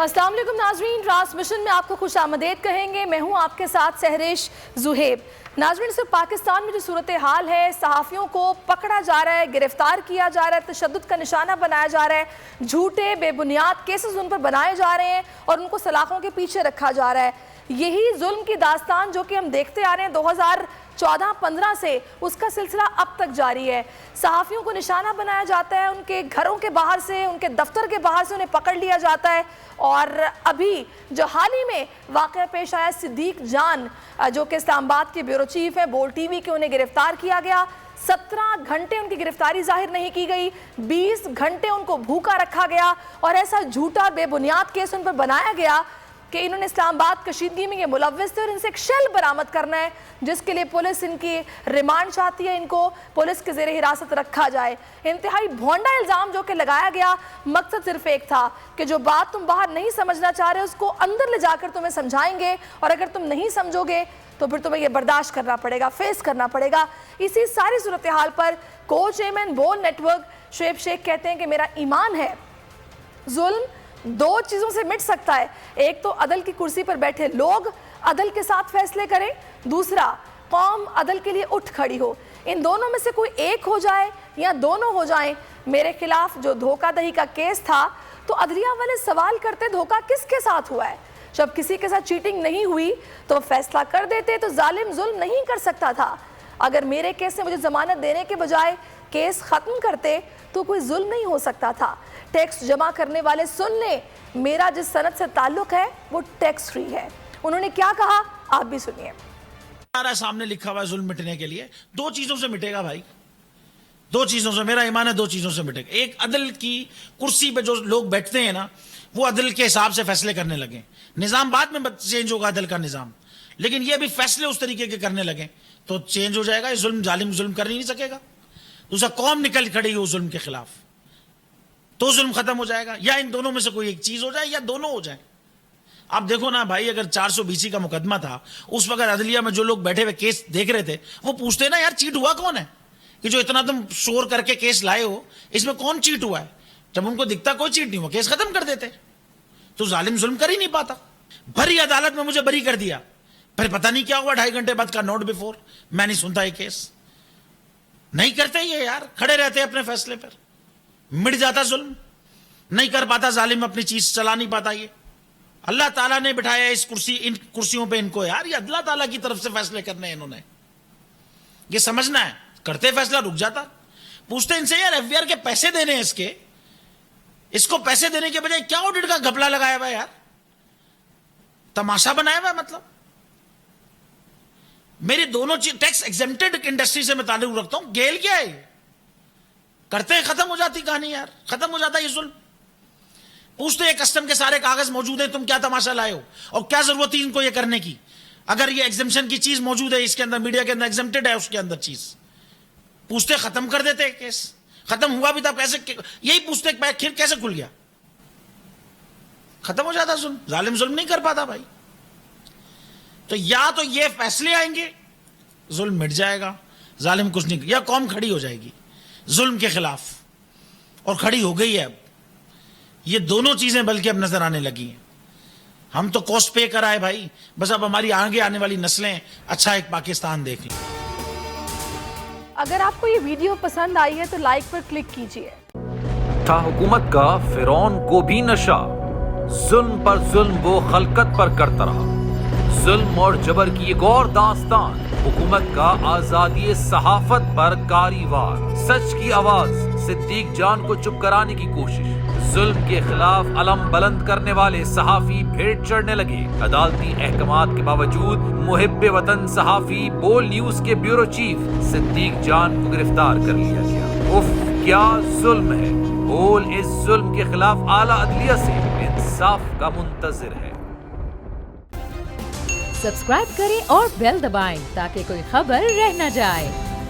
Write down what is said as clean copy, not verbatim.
السلام علیکم ناظرین، ٹرانسمیشن میں آپ کو خوش آمدید کہیں گے۔ میں ہوں آپ کے ساتھ سہرش زہیب۔ ناظرین، صرف پاکستان میں جو صورتحال ہے، صحافیوں کو پکڑا جا رہا ہے، گرفتار کیا جا رہا ہے، تشدد کا نشانہ بنایا جا رہا ہے، جھوٹے بے بنیاد کیسز ان پر بنائے جا رہے ہیں اور ان کو سلاخوں کے پیچھے رکھا جا رہا ہے۔ یہی ظلم کی داستان جو کہ ہم دیکھتے آ رہے ہیں 2014-15 سے، اس کا سلسلہ اب تک جاری ہے۔ صحافیوں کو نشانہ بنایا جاتا ہے، ان کے گھروں کے باہر سے، ان کے دفتر کے باہر سے انہیں پکڑ لیا جاتا ہے۔ اور ابھی جو حال ہی میں واقعہ پیش آیا، صدیق جان جو کہ اسلام آباد کے بیورو چیف ہیں بول ٹی وی کے، انہیں گرفتار کیا گیا۔ 17 گھنٹے ان کی گرفتاری ظاہر نہیں کی گئی، 20 گھنٹے ان کو بھوکا رکھا گیا اور ایسا جھوٹا بے بنیاد کیس ان پر بنایا گیا کہ انہوں نے اسلام آباد کشیدگی میں یہ ملوث تھے اور ان سے ایک شیل برآمد کرنا ہے، جس کے لیے پولیس ان کی ریمانڈ چاہتی ہے، ان کو پولیس کے زیر حراست رکھا جائے۔ انتہائی بھونڈا الزام جو کہ لگایا گیا، مقصد صرف ایک تھا کہ جو بات تم باہر نہیں سمجھنا چاہ رہے اس کو اندر لے جا کر تمہیں سمجھائیں گے، اور اگر تم نہیں سمجھو گے تو پھر تمہیں یہ برداشت کرنا پڑے گا، فیس کرنا پڑے گا۔ اسی ساری صورتحال پر کو چیئرمین بول نیٹ ورک شعیب شیخ کہتے ہیں کہ میرا ایمان ہے ظلم 2 چیزوں سے مٹ سکتا ہے، ایک تو عدل کی کرسی پر بیٹھے لوگ عدل کے ساتھ فیصلے کریں، دوسرا قوم عدل کے لیے اٹھ کھڑی ہو۔ ان دونوں میں سے کوئی ایک ہو جائے یا دونوں ہو جائیں۔ میرے خلاف جو دھوکہ دہی کا کیس تھا تو عدلیہ والے سوال کرتے دھوکہ کس کے ساتھ ہوا ہے؟ جب کسی کے ساتھ چیٹنگ نہیں ہوئی تو فیصلہ کر دیتے، تو ظالم ظلم نہیں کر سکتا تھا۔ اگر میرے کیس سے مجھے ضمانت دینے کے بجائے کیس ختم کرتے تو کوئی ظلم نہیں ہو سکتا تھا۔ ٹیکس جمع کرنے والے سن لیں، میرا جس صنعت سے تعلق ہے وہ ٹیکس فری ہے۔ انہوں نے کیا کہا آپ بھی سنیے۔ ہمارا سامنے لکھا ہوا ہے ظلم مٹنے کے لیے 2 چیزوں سے مٹے گا بھائی، 2 چیزوں سے، میرا ایمان ہے 2 چیزوں سے مٹے گا۔ ایک، عدل کی کرسی پہ جو لوگ بیٹھتے ہیں نا، وہ عدل کے حساب سے فیصلے کرنے لگیں۔ نظام بعد میں چینج ہوگا عدل کا نظام، لیکن یہ بھی فیصلے اس طریقے کے کرنے لگیں تو چینج ہو جائے گا۔ یہ ظلم ظالم ظلم کر نہیں سکے گا۔ دوسرا، قوم نکل کھڑی ہو ظلم کے خلاف تو ظلم ختم ہو جائے گا، یا ان دونوں میں سے کوئی ایک چیز ہو جائے یا دونوں ہو جائیں۔ آپ دیکھو نا بھائی، اگر 420 کا مقدمہ تھا، اس وقت عدلیہ میں جو لوگ بیٹھے ہوئے کیس دیکھ رہے تھے وہ پوچھتے نا، یار چیٹ ہوا کون ہے کہ جو اتنا تم شور کر کے کیس لائے ہو، اس میں کون چیٹ ہوا ہے؟ جب ان کو دکھتا کوئی چیٹ نہیں ہوا، کیس ختم کر دیتے۔ تو ظالم ظلم کر ہی نہیں پاتا۔ بھری عدالت میں مجھے بری کر دیا، پھر پتہ نہیں کیا ہوا 2.5 گھنٹے بعد کا نوٹ بیفور، میں نہیں سنتا یہ کیس۔ نہیں کرتے یہ یار، کھڑے رہتے اپنے فیصلے پر، مٹ جاتا ظلم، نہیں کر پاتا ظالم، اپنی چیز چلا نہیں پاتا۔ یہ اللہ تعالیٰ نے بٹھایا اس کرسی، ان کرسیوں پہ ان کو، یار یہ اللہ تعالیٰ کی طرف سے فیصلے کرنے ہیں انہوں نے، یہ سمجھنا ہے۔ کرتے فیصلہ رک جاتا، پوچھتے ان سے، یار ایف بی آر کے پیسے دینے ہیں اس کو پیسے دینے کے بجائے کیا آڈٹ کا گھپلا لگایا ہوا ہے یار، تماشا بنایا ہوا ہے۔ مطلب میری دونوں چیز، ٹیکس ایگزمپٹڈ انڈسٹری سے میں تعلق رکھتا ہوں، گیل کیا ہے، کرتے ختم ہو جاتی کہانی یار، ختم ہو جاتا یہ ظلم۔ پوچھتے ہیں کسٹم کے سارے کاغذ موجود ہیں، تم کیا تماشا لائے ہو اور کیا ضرورت تھی ان کو یہ کرنے کی؟ اگر یہ ایگزمپشن کی چیز موجود ہے اس کے اندر، میڈیا کے اندر ایگزمپٹڈ ہے اس کے اندر چیز، پوچھتے ختم کر دیتے کیس۔ ختم ہوا بھی تھا کیسے، یہی پوچھتے پھر کیسے کھل گیا، ختم ہو جاتا ظلم۔ ظالم ظلم نہیں کر پاتا بھائی۔ تو یا تو یہ فیصلے آئیں گے، ظلم مٹ جائے گا، ظالم کچھ نہیں، یا قوم کھڑی ہو جائے گی ظلم کے خلاف، اور کھڑی ہو گئی ہے اب۔ یہ دونوں چیزیں بلکہ اب نظر آنے لگی ہیں۔ ہم تو کوسٹ پے کرائے بھائی، بس اب ہماری آگے آنے والی نسلیں اچھا ایک پاکستان دیکھ لیں۔ اگر آپ کو یہ ویڈیو پسند آئی ہے تو لائک پر کلک کیجئے۔ تھا حکومت کا فرعون کو بھی نشہ، ظلم پر ظلم وہ خلقت پر کرتا رہا۔ ظلم اور جبر کی ایک اور داستان، حکومت کا آزادی صحافت پر کاری وار۔ سچ کی آواز، صدیق جان کو چپ کرانے کی کوشش، ظلم کے خلاف علم بلند کرنے والے صحافی بھیٹ چڑھنے لگے۔ عدالتی احکامات کے باوجود محب وطن صحافی بول نیوز کے بیورو چیف صدیق جان کو گرفتار کر لیا گیا۔ اف کیا ظلم ہے! بول اس ظلم کے خلاف اعلیٰ عدلیہ سے انصاف کا منتظر ہے۔ سبسکرائب کریں اور بیل دبائیں تاکہ کوئی خبر رہ نہ جائے۔